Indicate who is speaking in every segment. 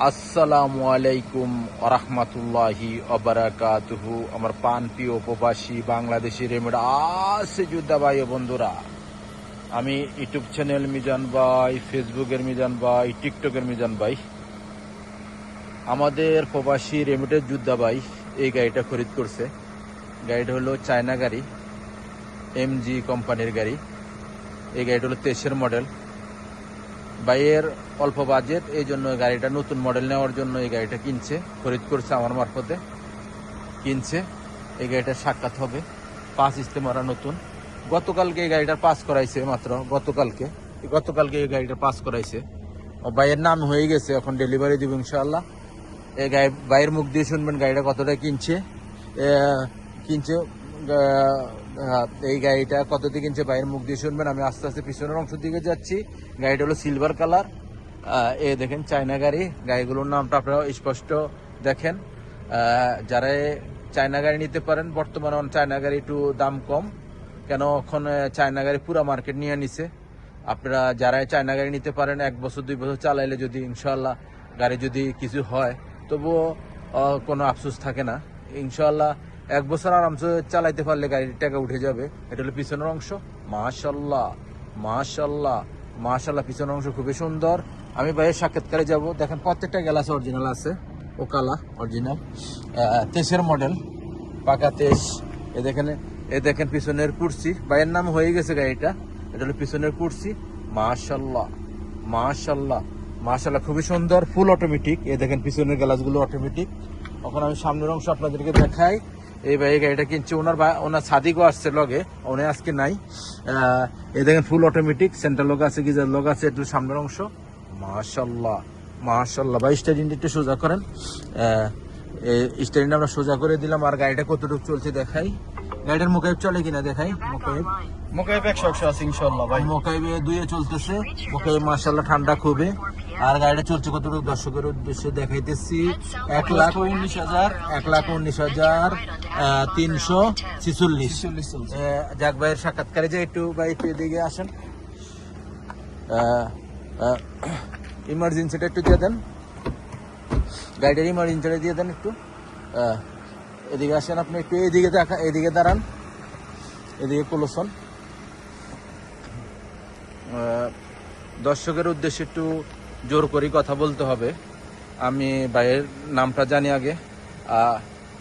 Speaker 1: আসসালামু আলাইকুম ওরহমতুল্লাহি ওবারাকাতুহু। আমার পান প্রিয় প্রবাসী বাংলাদেশি রেমিড আছে যোদ্ধা ভাই ও বন্ধুরা, আমি ইউটিউব চ্যানেল মিজান ভাই, ফেসবুকের মিজান ভাই, টিকটকের মিজান ভাই। আমাদের প্রবাসী রেমিডের যোদ্ধা ভাই এই গাড়িটা খরিদ করছে। গাড়িটা হলো চায়না গাড়ি, এমজি কোম্পানির গাড়ি। এই গাড়িটা হলো 23-এর মডেল। ভাইয়ের অল্প বাজেট, এই জন্য গাড়িটা নতুন মডেল নেওয়ার জন্য এই গাড়িটা কিনছে, খরিদ করছে আমার মারফতে কিনছে। এই গাড়িটার সাক্ষাৎ হবে, পাঁচ ইস্তেমারা নতুন। গতকালকে এই গাড়িটার পাস করাইছে, মাত্র গতকালকে এই গাড়িটা পাস করাইছে। ভাইয়ের নাম হয়ে গেছে, এখন ডেলিভারি দিব ইনশাআল্লাহ। এই গাড়ি ভাইয়ের মুখ দিয়ে শুনবেন গাড়িটা কতটা কিনছে। এই গাড়িটা কত দিয়ে কিনছে ভাইয়ের মুখ দিয়ে শুনবেন। আমি আস্তে আস্তে পিছনের অংশ দিকে যাচ্ছি। গাড়িটা হলো সিলভার কালার। দেখেন চায়না গাড়ি, গাড়িগুলোর নামটা আপনারা স্পষ্ট দেখেন। যারা চায়না গাড়ি নিতে পারেন, বর্তমানে চায়না গাড়ি একটু দাম কম, কেন এখন চায়না গাড়ি পুরা মার্কেট নিয়ে নিছে। আপনারা যারা চায়না গাড়ি নিতে পারেন, 1 বছর 2 বছর চালাইলে যদি ইনশাল্লাহ গাড়ি যদি কিছু হয়, তবুও কোনো আফসোস থাকে না ইনশাল্লাহ। 1 বছর আরামসে চালাইতে পারলে গাড়ির টাকা উঠে যাবে। এটা হলো পিছনের অংশ। মাশাল্লাহ মাশাল্লাহ মাশাল্লাহ, পিছনের অংশ খুবই সুন্দর। আমি ভাইয়ের সাক্ষাৎকারে যাব। দেখেন প্রত্যেকটা গ্লাস অরিজিনাল আছে, ও কালা অরিজিনাল। 23-এর মডেল, পাকা 23। এ দেখেন পিছনের কুরসি, ভাইয়ের নাম হয়ে গেছে গাড়িটা। এটা হলো পিছনের কুরসি। মাশাল্লাহ মাশাল্লাহ মাশাল্লাহ, খুবই সুন্দর, ফুল অটোমেটিক। এ দেখেন পিছনের গ্লাসগুলো অটোমেটিক। এখন আমি সামনের অংশ আপনাদেরকে দেখাই। এই ভাই গাড়িটা কিনছে, ওনার সাদিকও আসছে লগে, উনি আজকে নাই। এই দেখেন ফুল অটোমেটিক, সেন্টার লোক আছে, গিজার লোক আছে। একটু সামনের অংশ। মাশাল্লাহ মাশাল্লাহ ভাই, স্টারিংটা একটু সোজা করেন। স্টারিংটা আমরা সোজা করে দিলাম। আর গাড়িটা কতটুকু চলছে দেখাই। গাড়িটার মোকাইব চলে কিনা দেখাই।
Speaker 2: মোকাইব 100 আছে ইনশাআল্লাহ ভাই।
Speaker 1: মোকাইবে 2-এ চলতেছে। মোকাইব মাশাল্লাহ ঠান্ডা খুবই। আর গাড়িটা চলছে কতটুকু দর্শকের উদ্দেশ্যে দেখাইতেছি। 1,19,346। যাক ভাইয়ের সাক্ষাৎকারে যে একটু ভাই একটু এদিকে আসেন। ইমার্জেন্সিটা একটু দিয়ে দেন, গাড়িটার ইমার্জেন্সিটা দিয়ে দেন একটু। এদিকে আসেন আপনি, একটু এদিকে দাঁড়ান, এদিকে কলসন। দর্শকের উদ্দেশ্যে একটু জোর করে কথা বলতে হবে। আমি ভাইয়ের নামটা জানি আগে।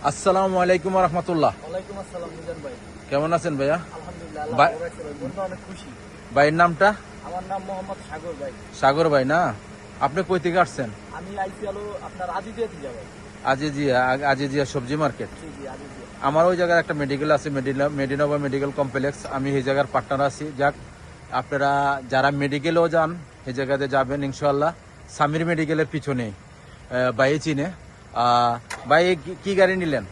Speaker 1: আসসালামু আলাইকুম রহমতুল্লাহ।
Speaker 2: ওয়ালাইকুম আসসালাম মিজান ভাই।
Speaker 1: কেমন আছেন ভাইয়া?
Speaker 2: আলহামদুলিল্লাহ, আল্লাহ রাখছে ভাই, বন্ধু অনেক খুশি।
Speaker 1: ভাইয়ের নামটা?
Speaker 2: আমার নাম মোহাম্মদ সাগর ভাই।
Speaker 1: সাগর ভাই না? আপনি কই থেকে আসছেন?
Speaker 2: আমি আইছি হলো আপনার আজিজিয়া থেকে ভাই।
Speaker 1: আজিজিয়া সবজি মার্কেট।
Speaker 2: জি জি, আজিজিয়া।
Speaker 1: আমার ওই জায়গায় একটা মেডিকেল আছে, মেডিনোভা মেডিকেল কমপ্লেক্স। আমি এই জায়গার পার্টনার আছি। যাক, আপনারা যারা মেডিকেলেও যান এই জায়গাতে যাবেন ইনশাল্লাহ। সামির মেডিকেলের পিছনে ভাই চিনে। ভাই কি গাড়ি নিলেন?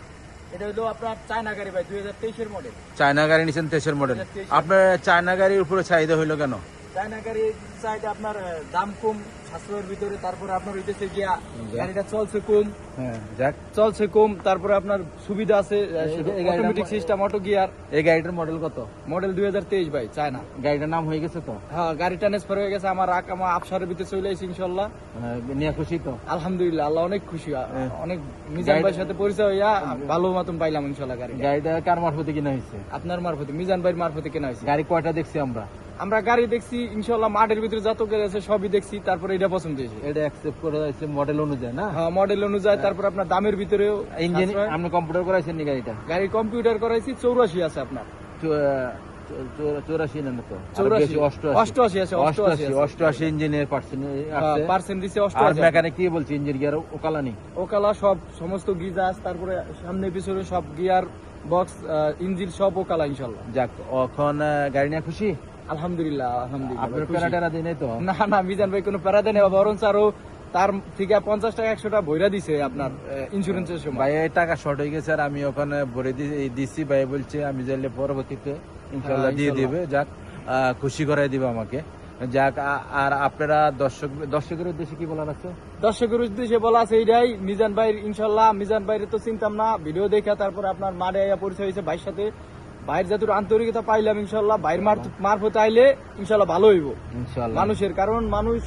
Speaker 2: এটা হলো আপনার চায়না গাড়ি ভাই, 2023-এর মডেল।
Speaker 1: চায়না গাড়ি নিছেন, 23-এর মডেল। আপনার চায়না গাড়ির উপরে চাহিদা হইলো কেন?
Speaker 2: চায়না গাড়ি চাইতে আপনার দাম কম, সাশ্রয়ের ভিতরে। তারপরে আপনার হইতেছে গিয়া গাড়িটা চলছে কম।
Speaker 1: যাক,
Speaker 2: চলছে কম, তারপরে আপনার সুবিধা আছে, অটোমেটিক সিস্টেম, অটো গিয়ার।
Speaker 1: এই গাড়িটার মডেল কত?
Speaker 2: মডেল 2023 ভাই, চায়না।
Speaker 1: গাড়িটার নাম হয়ে গেছে তো?
Speaker 2: হ্যাঁ, গাড়ি ট্রান্সফার হয়ে গেছে। আমার আফসারের ভিতরে চলে এসেছি ইনশাল্লাহ।
Speaker 1: নিয়ে খুশি তো?
Speaker 2: আলহামদুলিল্লাহ, আল্লাহ অনেক খুশি। অনেক মিজান ভাইয়ের সাথে পরিচয় হইয়া ভালো মতন পাইলাম ইনশাল্লাহ।
Speaker 1: গাড়িটা কার মারফতে কিনা হয়েছে?
Speaker 2: আপনার মারফতে, মিজান ভাইয়ের মারফতে কেনা হয়েছে।
Speaker 1: গাড়ি কয়টা দেখছি
Speaker 2: আমরা গাড়ি দেখছি ইনশাল্লাহ, মাঠের ভিতরে যত গাড়ি আছে সবই দেখছি। তারপরে এটা পছন্দ হয়েছে।
Speaker 1: এটা অ্যাকসেপ্ট করে যাচ্ছে মডেল অনুযায়ী না?
Speaker 2: হ্যাঁ, মডেল অনুযায়ী। তারপর আপনার দামের ভিতরেও
Speaker 1: ইঞ্জিন আপনি কম্পিউটার করাইছেন নি?
Speaker 2: গাড়ি কম্পিউটার করাইছি। 84 আছে আপনার।
Speaker 1: 84 না তো?
Speaker 2: 88 আছে।
Speaker 1: 88 ইঞ্জিনের
Speaker 2: পার্সেন্ট দিছে।
Speaker 1: আর মেকানিক কি বলছে? ইঞ্জিন গিয়ার ওকালা নি?
Speaker 2: ওকালা সব, সমস্ত গিজাস, তারপরে সামনে পিছনে সব গিয়ার বক্স, ইঞ্জিন সব ওকালা ইনশাল্লাহ।
Speaker 1: যাক, এখন গাড়ি নিয়ে খুশি?
Speaker 2: আলহামদুলিল্লাহ আলহামদুলিল্লাহ।
Speaker 1: আপনার প্যারাটেরা দিই নাই তো?
Speaker 2: না, মিজান ভাই কোনো প্যারা দেয় না, বরঞ্চ আরো তার থেকে 50 টাকা 100 টাকা ভইরা দিছে আপনার ইন্স্যুরেন্সের সময়।
Speaker 1: ভাই টাকা শর্ট হয়ে গেছে, আর আমি ওখানে ভরে দিছি। ভাই বলছে আমি চাইলে পরবর্তীতে ইনশাল্লাহ দিয়ে দিবে। যাক, খুশি করাই দিবে আমাকে। যাক, আর আপনারা দর্শকের উদ্দেশ্যে কি বলার আছে?
Speaker 2: দর্শকের উদ্দেশ্যে বলা আছে এইটাই, মিজান ভাই ইনশাল্লাহ। মিজান ভাইরে তো চিনতাম না, ভিডিও দেখা তারপরে আপনার মাঠে পরিচয় হয়েছে ভাইয়ের সাথে। ভাইয়ের যতটুকু আন্তরিকতা পাইলাম ইনশাল্লাহ, ভাইয়ের মারফতে আইলে ইনশাল্লাহ ভালো হইব ইনশাল্লাহ মানুষের। কারণ মানুষ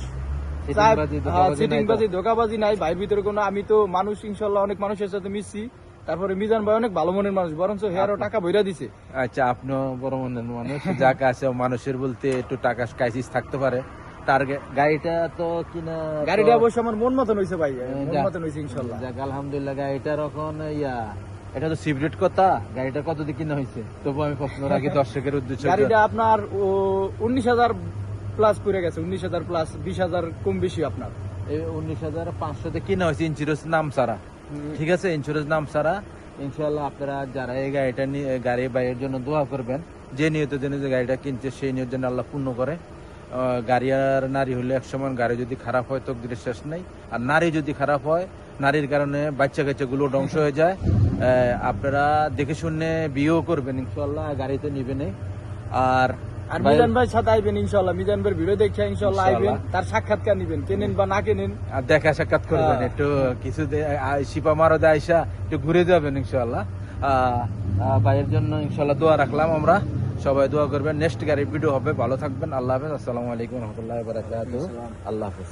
Speaker 1: চিটিংবাজি, ধোঁকাবাজি নাই তো?
Speaker 2: সিটিংবাজি ধোকাবাজি নাই ভাইয়ের ভিতরে কোনো। আমি তো মানুষ ইনশাল্লাহ অনেক মানুষের সাথে মিশছি, তারপরে মিজান ভাই অনেক ভালো মনের মানুষ, বরঞ্চ হেয়ারও টাকা বইরা দিছে।
Speaker 1: আচ্ছা, আপনিও বড় মনের মানুষ। যাক আছে, মানুষের বলতে একটু টাকা ক্রাইসিস থাকতে পারে। গাড়িটা তো কিনা
Speaker 2: গাড়িটা অবশ্য আমার মন মতন হয়েছে ভাই, মন
Speaker 1: যাক।
Speaker 2: মতন হয়েছে ইনশাল্লাহ।
Speaker 1: যাক আলহামদুলিল্লাহ। গাড়িটার এখন এটা তো সিভরেট কথা, গাড়িটা কত দিয়ে কিনা হয়েছে? তবু আমি প্রশ্ন রাখি দর্শকের উদ্দেশ্যে।
Speaker 2: গাড়িটা আপনার 19,000 প্লাস পড়ে গেছে, 19,000 প্লাস, 20,000 কম বেশি আপনার।
Speaker 1: 19,500 কিনা হয়েছে ইন্স্যুরেন্স নাম ছাড়া। ঠিক আছে, ইন্স্যুরেন্স নাম ছাড়া। ইনশাল্লাহ আপনারা যারা এই গাড়িটা নিয়ে গাড়ি বাইয়ের জন্য দোয়া করবেন, যে নিয়তের জন্য যে গাড়িটা কিনছে সেই নিয়তের জন্য আল্লাহ পূর্ণ করে। গাড়ি আর নারী হলে এক সময়, গাড়ি যদি খারাপ হয় তকদিরের শেষ নেই। আর নারী যদি খারাপ হয়, নারীর কারণে বাচ্চা কাচ্চা গুলো ধ্বংস হয়ে যায়। আপনারা দেখে শুনে বিয়েও করবেন ইনশাল্লাহ, গাড়িতে নিবেন। আর
Speaker 2: আর মিজান ভাই সাথে আইবেন ইনশাল্লাহ, মিজান ভাইয়ের ভিডিও দেখে ইনশাল্লাহ আইবেন,
Speaker 1: ইনশাল্লাহ।
Speaker 2: তার সাক্ষাৎকার নিবেন, কেনেন বা না কেনেন।
Speaker 1: আর দেখা সাক্ষাৎ করবেন,
Speaker 2: হ্যাঁ।
Speaker 1: একটু কিছু শিপা মারদে আইসা একটু ঘুরে যাবেন ইনশাল্লাহ। ভাইয়ের জন্য ইনশাল্লাহ দোয়া রাখলাম আমরা, সবাই দোয়া করবেন। নেক্সট গাড়ির ভিডিও হবে, ভালো থাকবেন। আল্লাহ হাফেজ, আসসালামু আলাইকুম রহমতুল্লাহ বারাকাতুহু। আল্লাহ হাফেজ।